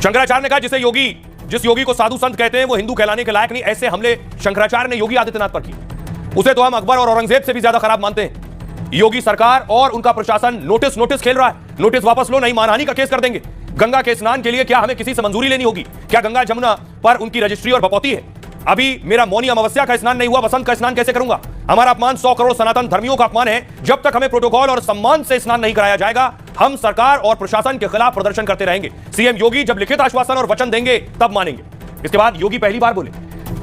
शंकराचार्य ने कहा जिस योगी को साधु संत कहते हैं वो हिंदू कहलाने के लायक नहीं। ऐसे हमले शंकराचार्य ने योगी आदित्यनाथ पर किए। उसे तो हम अकबर और औरंगजेब से भी ज्यादा खराब मानते हैं। योगी सरकार और उनका प्रशासन नोटिस खेल रहा है। नोटिस वापस लो नहीं मानहानि का केस कर देंगे। गंगा के स्नान के लिए क्या हमें किसी से मंजूरी लेनी होगी? क्या गंगा जमुना पर उनकी रजिस्ट्री और बपौती है? अभी मेरा मौनी अमावस्या का स्नान नहीं हुआ, बसंत का स्नान कैसे करूंगा? हमारा अपमान 100 करोड़ सनातन धर्मियों का अपमान है। जब तक हमें प्रोटोकॉल और सम्मान से स्नान नहीं कराया जाएगा, हम सरकार और प्रशासन के खिलाफ प्रदर्शन करते रहेंगे। सीएम योगी जब लिखित आश्वासन और वचन देंगे तब मानेंगे। इसके बाद योगी पहली बार बोले,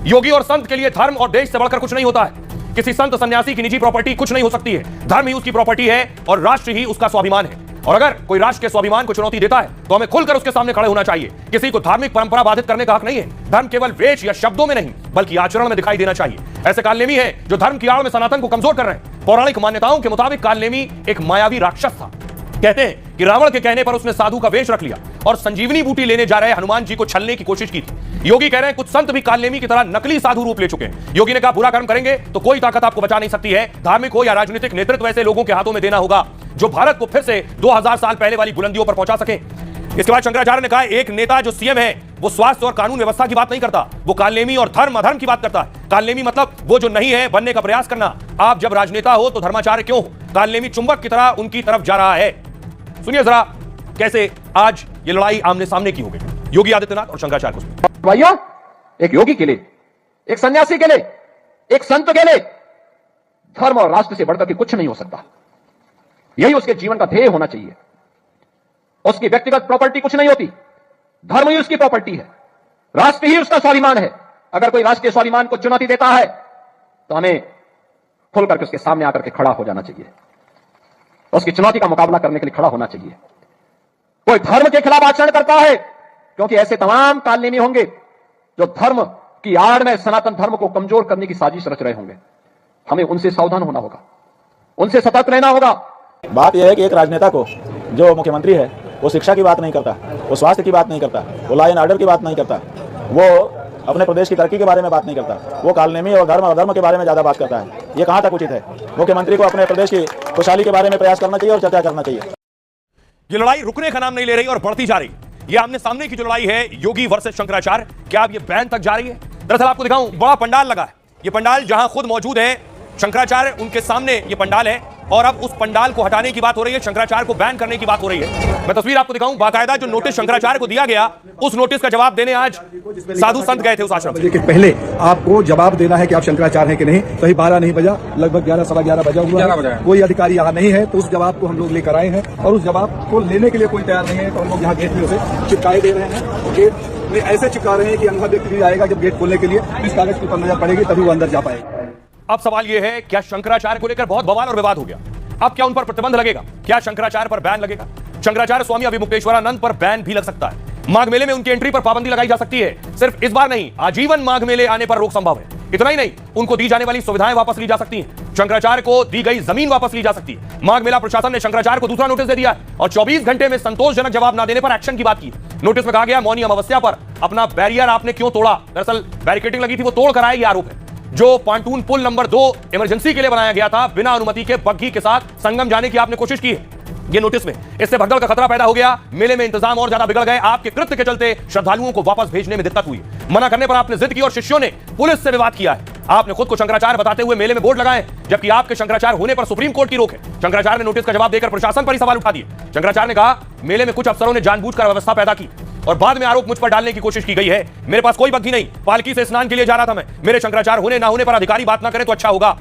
योगी और संत के लिए धर्म और देश से बढ़कर कुछ नहीं होता है। किसी संत सन्यासी की निजी प्रॉपर्टी कुछ नहीं हो सकती है। धर्म ही उसकी प्रॉपर्टी है और राष्ट्र ही उसका स्वाभिमान है। और अगर कोई राष्ट्र के स्वाभिमान को चुनौती देता है तो हमें खुलकर उसके सामने खड़े होना चाहिए। किसी को धार्मिक परंपरा बाधित करने का हक नहीं है। धर्म केवल वेश या शब्दों में नहीं बल्कि आचरण में दिखाई देना चाहिए। ऐसे कालनेमी है जो धर्म की आड़ में सनातन को कमजोर कर रहे हैं। पौराणिक मान्यताओं के मुताबिक कालनेमी एक मायावी राक्षस था। कहते हैं कि रावण के कहने पर उसने साधु का वेश रख लिया और संजीवनी बूटी लेने जा रहे हनुमान जी को छलने की कोशिश की थी। योगी कह रहे हैं कुछ संत भी कालनेमी की तरह नकली साधु रूप ले चुके हैं। योगी ने कहा बुरा कर्म करेंगे तो कोई ताकत आपको बचा नहीं सकती है। धार्मिक हो या राजनीतिक नेतृत्व ऐसे लोगों के हाथों में देना होगा जो भारत को फिर से 2000 साल पहले वाली बुलंदियों पर पहुंचा सके। इसके बाद शंकराचार्य ने कहा एक नेता जो सीएम है वो स्वास्थ्य और कानून व्यवस्था की बात नहीं करता, वो कालनेमी और धर्म अधर्म की बात करता है। कालनेमी मतलब वो जो नहीं है बनने का प्रयास करना। आप जब राजनेता हो तो धर्माचार्य क्यों हो? कालनेमी चुंबक की तरह उनकी तरफ जा रहा है। सुनिए जरा कैसे आज ये लड़ाई आमने सामने की हो गई योगी आदित्यनाथ और शंकराचार्य को। भाइयों, एक योगी के लिए, एक सन्यासी के लिए, एक संत के लिए धर्म और राष्ट्र से बढ़कर के कुछ नहीं हो सकता। यही उसके जीवन का ध्येय होना चाहिए। उसकी व्यक्तिगत प्रॉपर्टी कुछ नहीं होती। धर्म ही उसकी प्रॉपर्टी है, राष्ट्र ही उसका स्वाभिमान है। अगर कोई राष्ट्र के स्वाभिमान को चुनौती देता है तो हमें खुल करके उसके सामने आकर के खड़ा हो जाना चाहिए। उसकी चुनौती का मुकाबला करने के लिए खड़ा होना चाहिए। कोई धर्म के खिलाफ आचरण करता है, क्योंकि ऐसे तमाम कालनेमी होंगे जो धर्म की आड़ में सनातन धर्म को कमजोर करने की साजिश रच रहे होंगे। हमें उनसे सावधान होना होगा, उनसे सतर्क रहना होगा। बात यह है कि एक राजनेता को जो मुख्यमंत्री है वो शिक्षा की बात नहीं करता, वो स्वास्थ्य की बात नहीं करता, वो लॉ एंड ऑर्डर की बात नहीं करता, वो अपने प्रदेश की तरक्की के बारे में बात नहीं करता, वो कालनेमी और धर्म अधर्म के बारे में ज़्यादा बात करता है। ये कहाँ तक उचित है? मुख्यमंत्री को अपने प्रदेश की खुशहाली के बारे में प्रयास करना चाहिए और चर्चा करना चाहिए। ये लड़ाई रुकने का नाम नहीं ले रही और बढ़ती जा रही। ये आमने सामने की जो लड़ाई है योगी वर्सेस शंकराचार्य, क्या अब ये बैन तक जा रही है? दरअसल आपको दिखाऊं, बड़ा पंडाल लगा है। ये पंडाल जहां खुद मौजूद है शंकराचार्य, उनके सामने ये पंडाल है और अब उस पंडाल को हटाने की बात हो रही है, शंकराचार्य को बैन करने की बात हो रही है। मैं तस्वीर आपको दिखाऊं, बाकायदा जो नोटिस शंकराचार्य को दिया गया उस नोटिस का जवाब देने आज साधु संत गए थे उस आश्रम से। पहले आपको जवाब देना है कि आप शंकराचार्य हैं कि नहीं। कहीं 12 नहीं बजा, लगभग 11 सवा 11 बजा हुआ है। कोई अधिकारी यहाँ नहीं है तो उस जवाब को हम लोग लेकर आए हैं और उस जवाब को लेने के लिए कोई तैयार नहीं है तो हम लोग यहाँ गेट में उसे चिपकाए दे रहे हैं। गेट में ऐसे चिपका रहे हैं कि अंधा व्यक्ति भी आएगा जब गेट खोलने के लिए इस कागज के ऊपर नजर पड़ेगी तभी वो अंदर जा पाएगा। अब सवाल यह है, क्या शंकराचार्य को लेकर बहुत बवाल और विवाद हो गया? अब क्या उन पर प्रतिबंध लगेगा? क्या शंकराचार्य पर बैन लगेगा? शंकराचार्य स्वामी अभिमुक्तेश्वरानंद पर बैन भी लग सकता है। माघ मेले में उनकी एंट्री पर पाबंदी लगाई जा सकती है। सिर्फ इस बार नहीं, आजीवन माघ मेले आने पर रोक संभव है। इतना ही नहीं, उनको दी जाने वाली सुविधाएं वापस ली जा सकती हैं। शंकराचार्य को दी गई जमीन वापस ली जा सकती है। माघ मेला प्रशासन ने शंकराचार्य को दूसरा नोटिस दे दिया और 24 घंटे में संतोषजनक जवाब न देने पर एक्शन की बात की। नोटिस में कहा गया मौनी अमावस्या पर अपना बैरियर आपने क्यों तोड़ा? दरअसल बैरिकेडिंग लगी थी, वो तोड़ कर आए, ये आरोप है। जो पांटून पुल नंबर 2 इमरजेंसी के लिए बनाया गया था, बिना अनुमति के बग्घी के साथ संगम जाने की आपने कोशिश की है ये नोटिस में। इससे भगदड़ का खतरा पैदा हो गया। मेले में इंतजाम और ज्यादा बिगड़ गए। आपके कृत्य के चलते श्रद्धालुओं को वापस भेजने में दिक्कत हुई। मना करने पर आपने जिद की और शिष्यों ने पुलिस से विवाद किया है। आपने खुद को शंकराचार्य बताते हुए मेले में बोर्ड लगाए, जबकि आपके शंकराचार्य होने पर सुप्रीम कोर्ट की रोक है। शंकराचार्य ने नोटिस का जवाब देकर प्रशासन पर ही सवाल उठा दिए। शंकराचार्य ने कहा मेले में कुछ अफसरों ने जानबूझकर व्यवस्था पैदा की और बाद में आरोप मुझ पर डालने की कोशिश की गई है। मेरे पास कोई बग्घी नहीं, पालकी से स्नान के लिए जा रहा था मैं। मेरे शंकराचार्य होने ना होने पर अधिकारी बात ना करें तो अच्छा होगा।